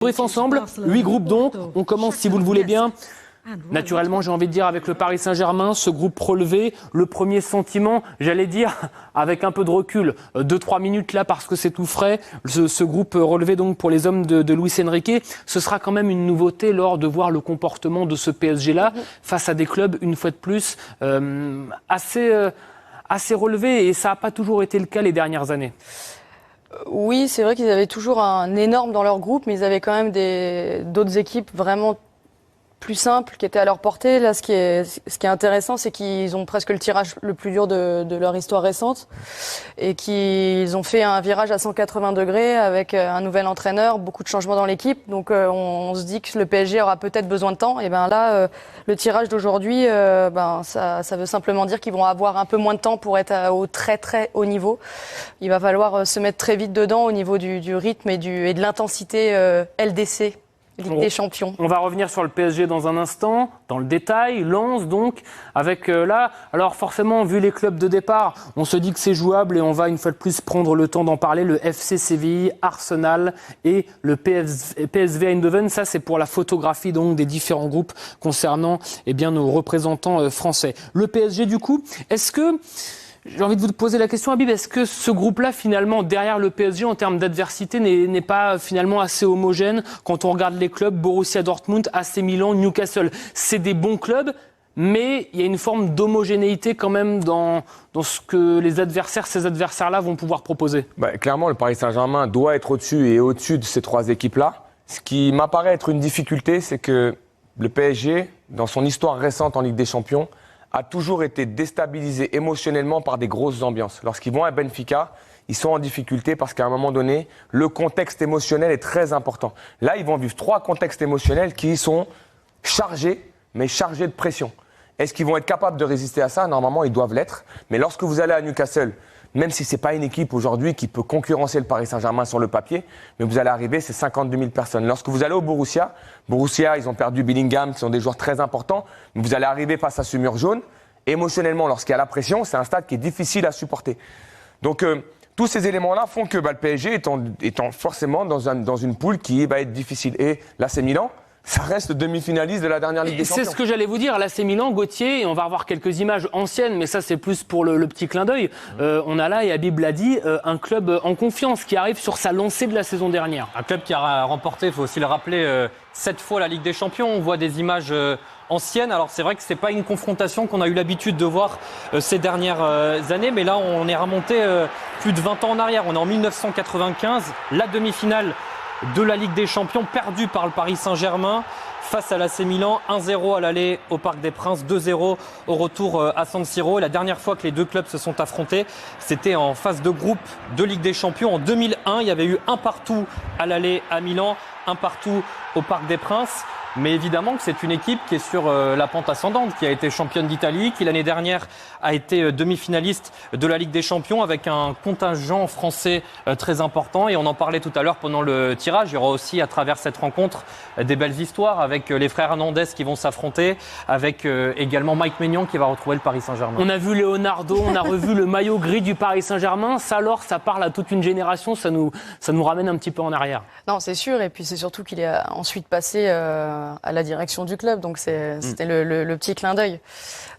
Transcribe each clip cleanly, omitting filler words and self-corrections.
Bref, ensemble, 8 groupes donc. On commence, si vous le voulez bien. Naturellement, j'ai envie de dire avec le Paris Saint-Germain, ce groupe relevé, le premier sentiment, j'allais dire, avec un peu de recul, 2-3 minutes là parce que c'est tout frais, ce groupe relevé donc pour les hommes de Luis Enrique, ce sera quand même une nouveauté lors de voir le comportement de ce PSG-là face à des clubs, une fois de plus, assez relevés et ça n'a pas toujours été le cas les dernières années. Oui, c'est vrai qu'ils avaient toujours un énorme dans leur groupe, mais ils avaient quand même d'autres équipes vraiment plus simples qui étaient à leur portée. Là, ce qui est intéressant, c'est qu'ils ont presque le tirage le plus dur de leur histoire récente et qu'ils ont fait un virage à 180 degrés avec un nouvel entraîneur, beaucoup de changements dans l'équipe. Donc, on se dit que le PSG aura peut-être besoin de temps. Et ben là, le tirage d'aujourd'hui, ça veut simplement dire qu'ils vont avoir un peu moins de temps pour être au très très haut niveau. Il va falloir se mettre très vite dedans au niveau du rythme et de l'intensité LDC. Ligue des Champions. On va revenir sur le PSG dans un instant, dans le détail. Lens donc, avec là, alors forcément, vu les clubs de départ, on se dit que c'est jouable et on va une fois de plus prendre le temps d'en parler. Le FC Séville, Arsenal et le PSV Eindhoven, ça c'est pour la photographie donc des différents groupes concernant nos représentants français. Le PSG du coup, est-ce que... J'ai envie de vous poser la question, Habib, est-ce que ce groupe-là, finalement, derrière le PSG, en termes d'adversité, n'est pas finalement assez homogène quand on regarde les clubs, Borussia Dortmund, AC Milan, Newcastle? C'est des bons clubs, mais il y a une forme d'homogénéité quand même dans ce que ces adversaires-là vont pouvoir proposer. Clairement, le Paris Saint-Germain doit être au-dessus de ces trois équipes-là. Ce qui m'apparaît être une difficulté, c'est que le PSG, dans son histoire récente en Ligue des Champions, a toujours été déstabilisé émotionnellement par des grosses ambiances. Lorsqu'ils vont à Benfica, ils sont en difficulté parce qu'à un moment donné, le contexte émotionnel est très important. Là, ils vont vivre 3 contextes émotionnels qui sont chargés, mais chargés de pression. Est-ce qu'ils vont être capables de résister à ça? Normalement, ils doivent l'être. Mais lorsque vous allez à Newcastle, même si ce n'est pas une équipe aujourd'hui qui peut concurrencer le Paris Saint-Germain sur le papier, mais vous allez arriver, c'est 52 000 personnes. Lorsque vous allez au Borussia, ils ont perdu Bellingham, qui sont des joueurs très importants, mais vous allez arriver face à ce mur jaune. Émotionnellement, lorsqu'il y a la pression, c'est un stade qui est difficile à supporter. Donc, tous ces éléments-là font que le PSG étant forcément dans une poule qui va être difficile. Et l'AC Milan, ça reste demi-finaliste de la dernière Ligue des Champions. C'est ce que j'allais vous dire, l'AC Milan, Gauthier, et on va revoir quelques images anciennes, mais ça c'est plus pour le petit clin d'œil. On a là, et Habib l'a dit, un club en confiance qui arrive sur sa lancée de la saison dernière. Un club qui a remporté, il faut aussi le rappeler, 7 fois la Ligue des Champions. On voit des images anciennes. Alors c'est vrai que c'est pas une confrontation qu'on a eu l'habitude de voir ces dernières années, mais là on est remonté plus de 20 ans en arrière. On est en 1995, la demi-finale de la Ligue des Champions, perdue par le Paris Saint-Germain face à l'AC Milan, 1-0 à l'aller au Parc des Princes, 2-0 au retour à San Siro. Et la dernière fois que les deux clubs se sont affrontés, c'était en phase de groupe de Ligue des Champions en 2001. Il y avait eu un partout à l'aller à Milan, un partout au Parc des Princes. Mais évidemment que c'est une équipe qui est sur la pente ascendante, qui a été championne d'Italie, qui l'année dernière a été demi-finaliste de la Ligue des Champions avec un contingent français très important. Et on en parlait tout à l'heure pendant le tirage. Il y aura aussi à travers cette rencontre des belles histoires avec les frères Hernandez qui vont s'affronter, avec également Mike Maignan qui va retrouver le Paris Saint-Germain. On a vu Leonardo, on a revu le maillot gris du Paris Saint-Germain. Ça alors, ça parle à toute une génération, ça nous ramène un petit peu en arrière. Non, c'est sûr. Et puis c'est surtout qu'il est ensuite passé à la direction du club, donc c'était le petit clin d'œil.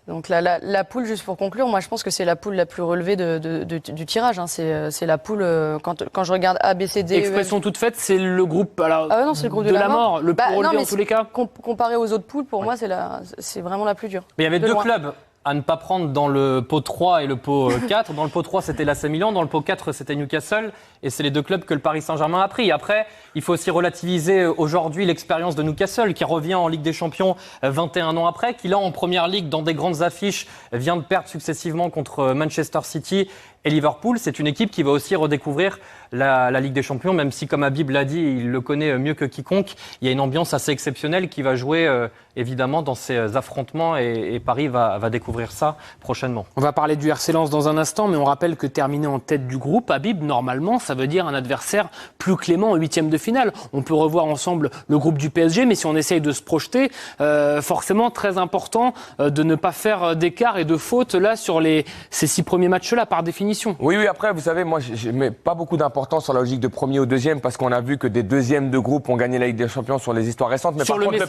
Donc la poule, juste pour conclure, moi je pense que c'est la poule la plus relevée du tirage. Hein. C'est la poule, quand je regarde A, B, C, D... Expression toute faite, c'est le groupe, non, c'est le groupe de la mort. Le plus relevé en tous les cas. Comparé aux autres poules, pour moi, c'est vraiment la plus dure. Mais il y avait deux clubs à ne pas prendre dans le pot 3 et le pot 4. Dans le pot 3, c'était l'AC Milan. Dans le pot 4, c'était Newcastle. Et c'est les deux clubs que le Paris Saint-Germain a pris. Après, il faut aussi relativiser aujourd'hui l'expérience de Newcastle, qui revient en Ligue des Champions 21 ans après, qui là, en Première Ligue, dans des grandes affiches, vient de perdre successivement contre Manchester City et Liverpool. C'est une équipe qui va aussi redécouvrir la Ligue des Champions, même si, comme Habib l'a dit, il le connaît mieux que quiconque. Il y a une ambiance assez exceptionnelle qui va jouer évidemment dans ces affrontements et Paris va découvrir ça prochainement. On va parler du RC Lens dans un instant, mais on rappelle que terminer en tête du groupe, Habib, normalement, ça veut dire un adversaire plus clément en huitième de finale. On peut revoir ensemble le groupe du PSG, mais si on essaye de se projeter, forcément très important de ne pas faire d'écart et de faute là sur ces 6 premiers matchs-là par définition. définition. Oui, après, vous savez, moi, je mets pas beaucoup d'importance sur la logique de premier ou deuxième parce qu'on a vu que des deuxièmes de groupe ont gagné la Ligue des Champions sur les histoires récentes. Mais Sur par le contre, message,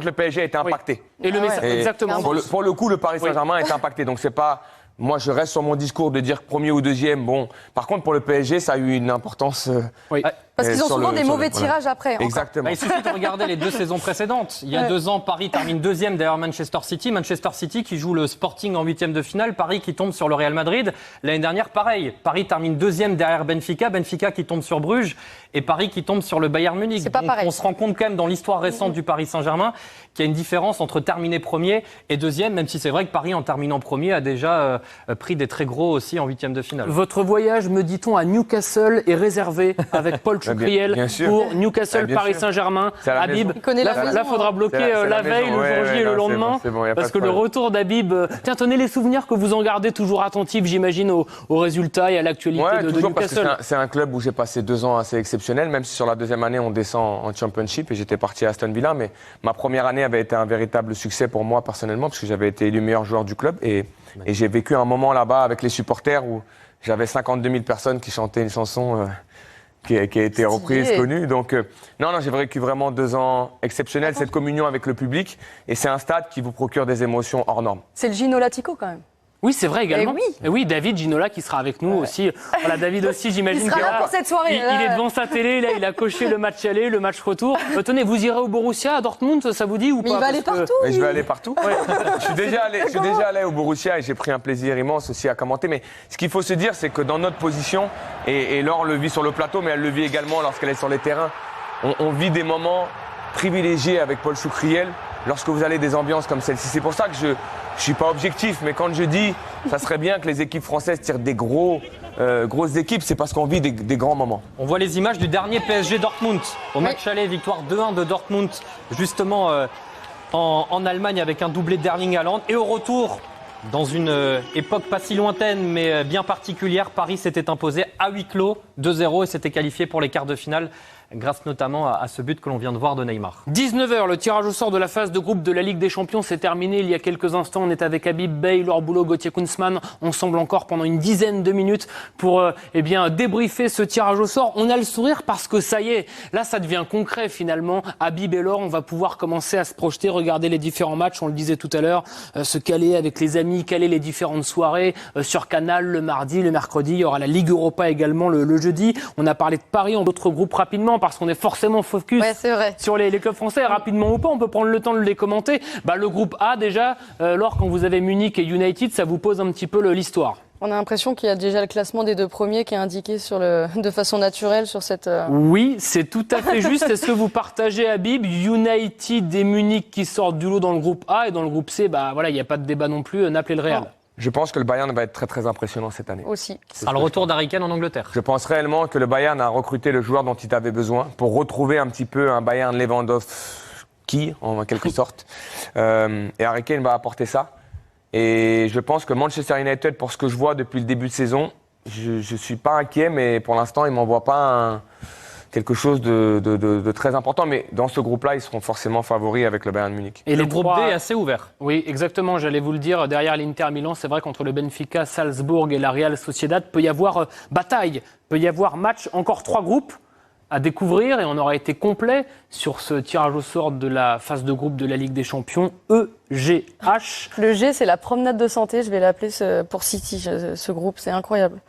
le PSG a été impacté. Et le message, Et exactement. Pour le coup, le Paris Saint-Germain est impacté. Donc, c'est pas. Moi, je reste sur mon discours de dire premier ou deuxième. Bon, par contre, pour le PSG, ça a eu une importance. Oui. Parce qu'ils ont sur souvent des mauvais voilà. tirages après. encore. Exactement. Il suffit de regarder les 2 saisons précédentes. Il y a 2 ans, Paris termine deuxième derrière Manchester City. Manchester City qui joue le Sporting en 8e de finale. Paris qui tombe sur le Real Madrid. L'année dernière, pareil. Paris termine deuxième derrière Benfica. Benfica qui tombe sur Bruges. Et Paris qui tombe sur le Bayern Munich. C'est pas Donc, pareil. on se rend compte quand même dans l'histoire récente du Paris Saint-Germain qu'il y a une différence entre terminer premier et deuxième, même si c'est vrai que Paris, en terminant premier, a déjà pris des très gros aussi en 8e de finale. Votre voyage, me dit-on, à Newcastle est réservé avec Paul Choucriel bien sûr. pour Newcastle, Bien Paris sûr. Saint-Germain. C'est à la Habib, maison. Il connaît la là, maison, faudra hein. bloquer C'est la la veille, maison. le jour J et le non, lendemain. c'est bon, y a pas Parce de que le problème. retour d'Habib. Tiens, tenez les souvenirs que vous en gardez toujours attentifs, j'imagine, aux résultats et à l'actualité Ouais, de toujours parce que Newcastle. c'est un club où j'ai passé 2 ans assez exceptionnels, même si sur la deuxième année on descend en Championship et j'étais parti à Aston Villa, mais ma première année avait été un véritable succès pour moi personnellement parce que j'avais été élu meilleur joueur du club et j'ai vécu un moment là-bas avec les supporters où j'avais 52 000 personnes qui chantaient une chanson qui a été reprise, connue. Donc non, j'ai vécu vraiment 2 ans exceptionnels, cette communion avec le public et c'est un stade qui vous procure des émotions hors normes. C'est le Gino Latico quand même. Oui, c'est vrai également. oui. Et oui, David Ginola qui sera avec nous aussi. Voilà, David aussi, j'imagine. Il sera qu'il là pour cette soirée. Il est devant sa télé, là, il a coché le match aller, le match retour. Tenez, vous irez au Borussia, à Dortmund, ça vous dit ou Mais pas? il va aller Parce que- partout. Mais je lui. vais aller partout. Je suis déjà allé au Borussia et j'ai pris un plaisir immense aussi à commenter. Mais ce qu'il faut se dire, c'est que dans notre position, et Laure le vit sur le plateau, mais elle le vit également lorsqu'elle est sur les terrains, on vit des moments privilégiés avec Paul Choucriel lorsque vous allez des ambiances comme celle-ci. C'est pour ça que je suis pas objectif, mais quand je dis ça serait bien que les équipes françaises tirent des grosses équipes, c'est parce qu'on vit des grands moments. On voit les images du dernier PSG Dortmund. Au match aller, victoire 2-1 de Dortmund, justement en Allemagne avec un doublé d'Erling Haaland. Et au retour, dans une époque pas si lointaine mais bien particulière, Paris s'était imposé à huis clos 2-0 et s'était qualifié pour les quarts de finale grâce notamment à ce but que l'on vient de voir de Neymar. 19h, le tirage au sort de la phase de groupe de la Ligue des Champions s'est terminé. Il y a quelques instants, on est avec Habib Beye, Laure Boulot, Gauthier Kunzmann. Ensemble encore pendant une dizaine de minutes pour débriefer ce tirage au sort. On a le sourire parce que ça y est, là ça devient concret finalement. Habib et Laure, on va pouvoir commencer à se projeter, regarder les différents matchs, on le disait tout à l'heure, se caler avec les amis, caler les différentes soirées sur Canal le mardi, le mercredi. Il y aura la Ligue Europa également le jeudi. On a parlé de Paris en d'autres groupes rapidement parce qu'on est forcément focus c'est vrai. sur les clubs français. Rapidement ou pas, on peut prendre le temps de les commenter. Le groupe A déjà, Laure, quand vous avez Munich et United, ça vous pose un petit peu l'histoire. On a l'impression qu'il y a déjà le classement des 2 premiers qui est indiqué de façon naturelle sur cette. Oui, c'est tout à fait juste. Est-ce que vous partagez, Habib, United et Munich qui sortent du lot dans le groupe A et dans le groupe C, il n'y a pas de débat non plus, Naples et le Real. Non. Je pense que le Bayern va être très très impressionnant cette année. Aussi. Ce sera le retour d'Harry Kane en Angleterre. Je pense réellement que le Bayern a recruté le joueur dont il avait besoin pour retrouver un petit peu un Bayern Lewandowski, en quelque sorte. Et Harry Kane va apporter ça. Et je pense que Manchester United, pour ce que je vois depuis le début de saison, je ne suis pas inquiet, mais pour l'instant, il ne m'envoie pas quelque chose de très important. Mais dans ce groupe-là, ils seront forcément favoris avec le Bayern Munich. Et Le les groupe trois- D est assez ouvert. Oui, exactement, j'allais vous le dire. Derrière l'Inter Milan, c'est vrai qu'entre le Benfica, Salzbourg et la Real Sociedad, peut y avoir bataille, peut y avoir match, encore 3 groupes à découvrir et on aura été complet sur ce tirage au sort de la phase de groupe de la Ligue des Champions, EGH. Le G, c'est la promenade de santé. Je vais l'appeler pour City, ce groupe. C'est incroyable.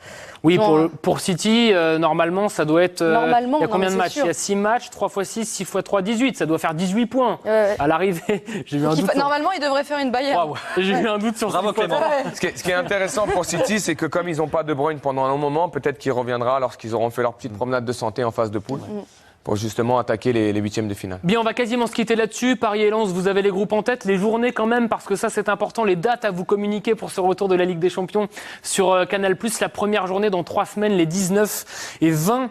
Oui, Genre, pour City, normalement, ça doit être... Normalement, il y a non, combien mais de c'est matchs? sûr. Il y a 6 matchs, 3 x 6, 6 x 3, 18. Ça doit faire 18 points Ouais. à l'arrivée. J'ai eu un doute. Normalement, il devrait faire une Bayern. Waouh, j'ai eu un doute sur Bravo ce qu'il faut Clément. faire. Ce qui est intéressant pour City, c'est que comme ils n'ont pas De Bruyne pendant un long moment, peut-être qu'il reviendra lorsqu'ils auront fait leur petite promenade de santé en phase de poule pour justement attaquer les 8e de finale. Bien, on va quasiment se quitter là-dessus. Paris et Lens, vous avez les groupes en tête, les journées quand même, parce que ça c'est important, les dates à vous communiquer pour ce retour de la Ligue des Champions sur Canal+. La première journée dans 3 semaines, les 19 et 20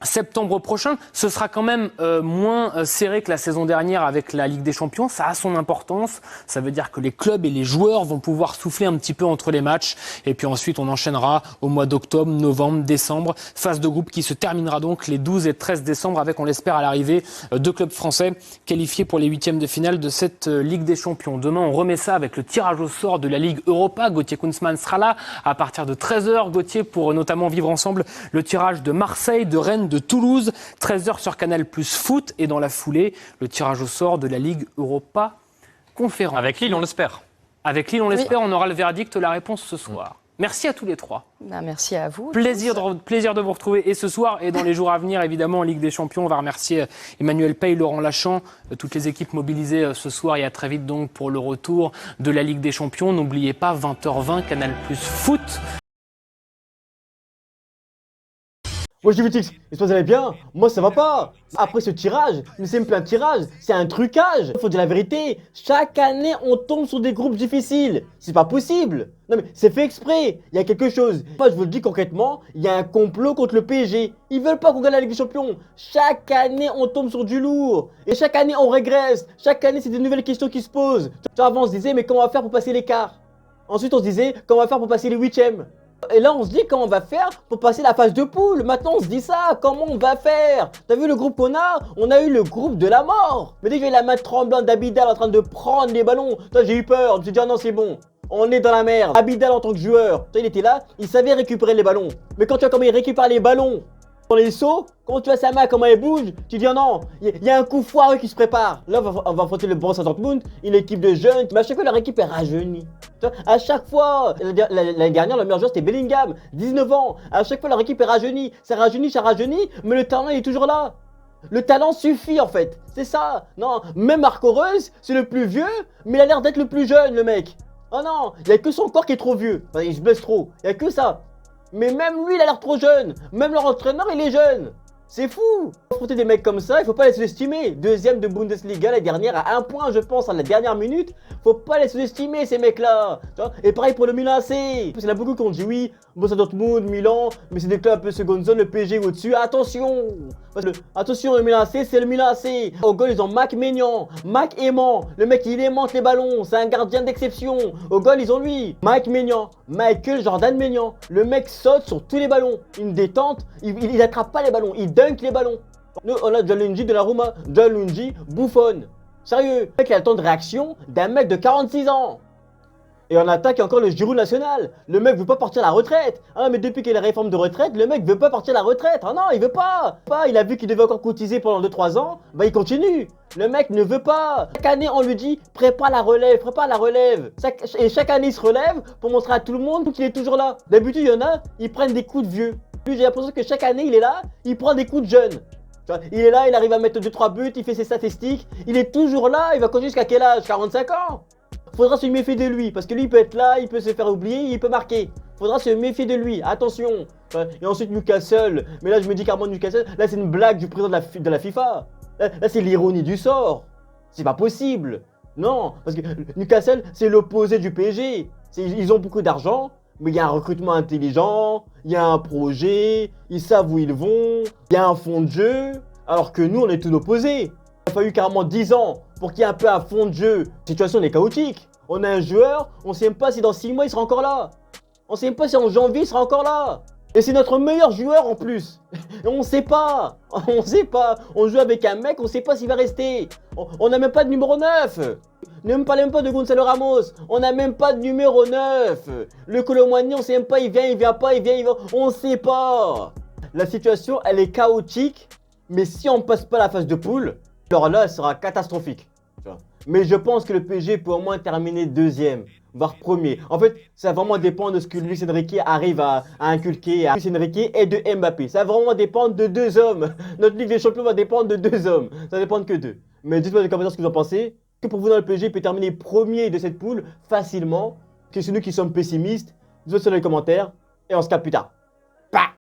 septembre prochain. Ce sera quand même moins serré que la saison dernière avec la Ligue des Champions. Ça a son importance. Ça veut dire que les clubs et les joueurs vont pouvoir souffler un petit peu entre les matchs. Et puis ensuite, on enchaînera au mois d'octobre, novembre, décembre. Phase de groupe qui se terminera donc les 12 et 13 décembre avec, on l'espère, à l'arrivée, deux clubs français qualifiés pour les huitièmes de finale de cette Ligue des Champions. Demain, on remet ça avec le tirage au sort de la Ligue Europa. Gauthier Kunzmann sera là à partir de 13h. Gauthier, pour notamment vivre ensemble le tirage de Marseille, de Rennes, de Toulouse, 13h sur Canal+ Foot, et dans la foulée, le tirage au sort de la Ligue Europa Conférence. Avec Lille, on l'espère. Avec Lille, on l'espère, on aura le verdict, la réponse ce soir. Merci à tous les trois. Merci à vous. Plaisir de vous retrouver et ce soir et dans les jours à venir, évidemment, en Ligue des Champions. On va remercier Emmanuel Pey, Laurent Lachan, toutes les équipes mobilisées ce soir, et à très vite donc pour le retour de la Ligue des Champions. N'oubliez pas, 20h20, Canal+ Foot. Moi je dis Vitix, j'espère que vous allez bien, moi ça va pas. Après ce tirage, mais c'est même plus un tirage, c'est un trucage. Faut dire la vérité, chaque année on tombe sur des groupes difficiles. C'est pas possible. Non mais c'est fait exprès, il y a quelque chose. Moi je vous le dis concrètement, il y a un complot contre le PSG. Ils veulent pas qu'on gagne la Ligue des Champions. Chaque année on tombe sur du lourd. Et chaque année on régresse. Chaque année c'est des nouvelles questions qui se posent. Avant on se disait mais comment on va faire pour passer l'écart. Ensuite on se disait comment on va faire pour passer les huitièmes. Et là on se dit comment on va faire pour passer la phase de poule. Maintenant on se dit ça, comment on va faire? T'as vu le groupe qu'on a? On a eu le groupe de la mort. Mais dès que j'ai la main tremblante d'Abidal en train de prendre les ballons, j'ai eu peur, je me suis dit ah non c'est bon, on est dans la merde. Abidal en tant que joueur, il était là, il savait récupérer les ballons. Mais quand tu vois comment il récupère les ballons dans les sauts, quand tu vois sa main, comment elle bouge, tu dis oh non, il y a un coup foireux qui se prépare. Là on va affronter le Borussia Dortmund, une équipe de jeunes, mais à chaque fois leur équipe est rajeunie. À chaque fois, l'année dernière, le meilleur joueur c'était Bellingham, 19 ans. À chaque fois, leur équipe est rajeunie. Ça rajeunit, mais le talent il est toujours là. Le talent suffit en fait, c'est ça. Non, même Marco Reus, c'est le plus vieux, mais il a l'air d'être le plus jeune, le mec. Oh non, il n'y a que son corps qui est trop vieux. Enfin, il se blesse trop, il n'y a que ça. Mais même lui, il a l'air trop jeune. Même leur entraîneur, il est jeune. C'est fou. Affronter des mecs comme ça, il faut pas les sous-estimer. Deuxième de Bundesliga, la dernière à 1 point, je pense, à la dernière minute. Faut pas les sous-estimer, ces mecs-là. Et pareil pour le Milan AC. Il y en a beaucoup qui ont dit oui, Borussia Dortmund, Milan, mais c'est des clubs un peu seconde zone, le PSG au-dessus. Attention. Attention, le Milan AC, c'est le Milan AC. Au goal, ils ont Mac Maignan, Mac aimant. Le mec, il aimante les ballons. C'est un gardien d'exception. Au goal, ils ont lui, Mac Maignan, Michael Jordan Maignan. Le mec saute sur tous les ballons. Une détente, il attrape pas les ballons. Il dunk les ballons. Nous, on a Gianluigi de la Roma, Gianluigi bouffonne. Sérieux, le mec il a le temps de réaction d'un mec de 46 ans. Et on attaque encore le Giroud national. Le mec veut pas partir à la retraite. Ah mais depuis qu'il y a la réforme de retraite, le mec veut pas partir à la retraite. Ah non, il veut pas. Il a vu qu'il devait encore cotiser pendant 2-3 ans. Bah il continue. Le mec ne veut pas. Chaque année on lui dit prépare la relève, prépare la relève. Et chaque année il se relève pour montrer à tout le monde qu'il est toujours là. D'habitude il y en a, ils prennent des coups de vieux. Lui j'ai l'impression que chaque année il est là, il prend des coups de jeunes. Il est là, il arrive à mettre 2-3 buts, il fait ses statistiques. Il est toujours là, il va continuer jusqu'à quel âge? 45 ans. Faudra se méfier de lui, parce que lui il peut être là, il peut se faire oublier, il peut marquer. Faudra se méfier de lui, attention. Et ensuite Newcastle, mais là je me dis carrément Newcastle, là c'est une blague du président de la FIFA. Là c'est l'ironie du sort. C'est pas possible. Non, parce que Newcastle c'est l'opposé du PSG. Ils ont beaucoup d'argent, mais il y a un recrutement intelligent, il y a un projet, ils savent où ils vont, il y a un fond de jeu, alors que nous on est tout l'opposé. Il a fallu carrément 10 ans pour qu'il y ait un peu un fond de jeu. La situation est chaotique. On a un joueur, on ne sait même pas si dans 6 mois il sera encore là. On ne sait même pas si en janvier il sera encore là. Et c'est notre meilleur joueur en plus. Et on ne sait pas. On sait pas. On joue avec un mec, on ne sait pas s'il va rester. On n'a même pas de numéro 9. Ne me parlez même pas de Gonzalo Ramos. On n'a même pas de numéro 9. Le Colomani, on ne sait même pas, il vient pas, il vient. On ne sait pas. La situation, elle est chaotique. Mais si on ne passe pas la phase de poule, alors là, elle sera catastrophique. Mais je pense que le PSG peut au moins terminer deuxième, voire premier. En fait, ça va vraiment dépendre de ce que Luis Enrique arrive à inculquer à Luis Enrique et de Mbappé. Ça va vraiment dépendre de 2 hommes. Notre Ligue des Champions va dépendre de 2 hommes. Ça ne dépend que d'eux. Mais dites-moi dans les commentaires ce que vous en pensez. Que pour vous dans le PSG peut terminer premier de cette poule facilement. Que c'est nous qui sommes pessimistes. Dites-moi dans les commentaires. Et on se capte plus tard.